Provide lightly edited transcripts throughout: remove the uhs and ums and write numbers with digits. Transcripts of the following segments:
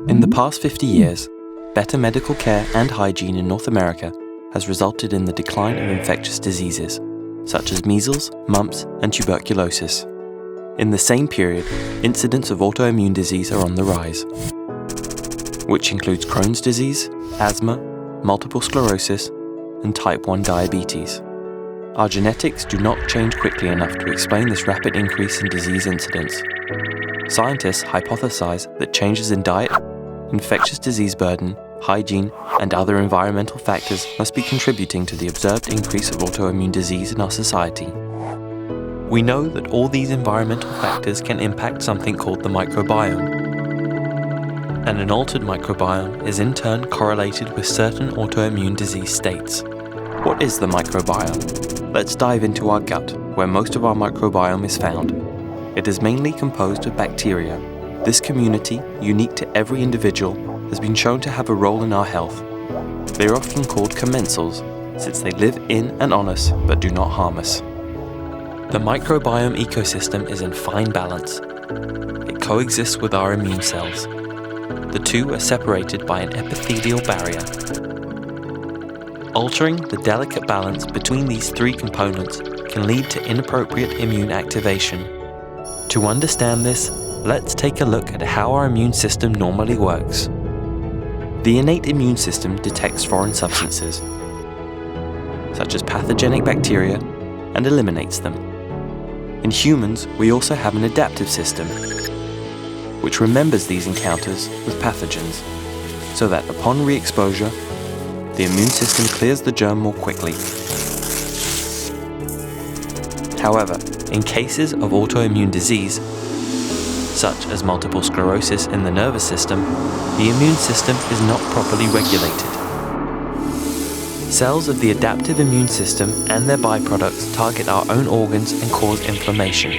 In the past 50 years, better medical care and hygiene in North America has resulted in the decline of infectious diseases, such as measles, mumps, and tuberculosis. In the same period, incidents of autoimmune disease are on the rise, which includes Crohn's disease, asthma, multiple sclerosis, and type 1 diabetes. Our genetics do not change quickly enough to explain this rapid increase in disease incidence. Scientists hypothesize that changes in diet, infectious disease burden, hygiene, and other environmental factors must be contributing to the observed increase of autoimmune disease in our society. We know that all these environmental factors can impact something called the microbiome. And an altered microbiome is in turn correlated with certain autoimmune disease states. What is the microbiome? Let's dive into our gut, where most of our microbiome is found. It is mainly composed of bacteria. This community, unique to every individual, has been shown to have a role in our health. They are often called commensals, since they live in and on us but do not harm us. The microbiome ecosystem is in fine balance. It coexists with our immune cells. The two are separated by an epithelial barrier. Altering the delicate balance between these three components can lead to inappropriate immune activation. To understand this, let's take a look at how our immune system normally works. The innate immune system detects foreign substances, such as pathogenic bacteria, and eliminates them. In humans, we also have an adaptive system, which remembers these encounters with pathogens, so that upon re-exposure, the immune system clears the germ more quickly. However, in cases of autoimmune disease, such as multiple sclerosis in the nervous system, the immune system is not properly regulated. Cells of the adaptive immune system and their byproducts target our own organs and cause inflammation.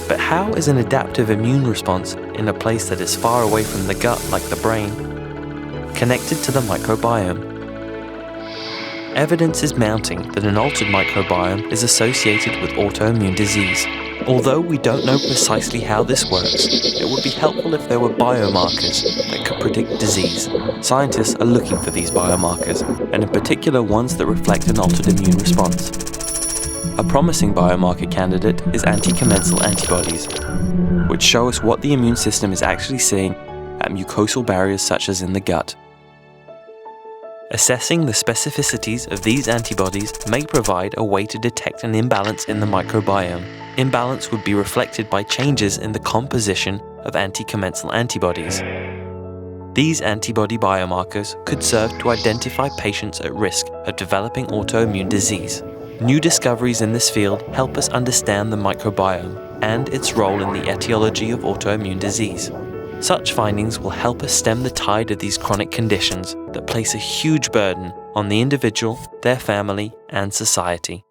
But how is an adaptive immune response in a place that is far away from the gut, like the brain, connected to the microbiome? Evidence is mounting that an altered microbiome is associated with autoimmune disease. Although we don't know precisely how this works, it would be helpful if there were biomarkers that could predict disease. Scientists are looking for these biomarkers, and in particular ones that reflect an altered immune response. A promising biomarker candidate is anti-commensal antibodies, which show us what the immune system is actually seeing at mucosal barriers such as in the gut. Assessing the specificities of these antibodies may provide a way to detect an imbalance in the microbiome. Imbalance would be reflected by changes in the composition of anti-commensal antibodies. These antibody biomarkers could serve to identify patients at risk of developing autoimmune disease. New discoveries in this field help us understand the microbiome and its role in the etiology of autoimmune disease. Such findings will help us stem the tide of these chronic conditions that place a huge burden on the individual, their family, and society.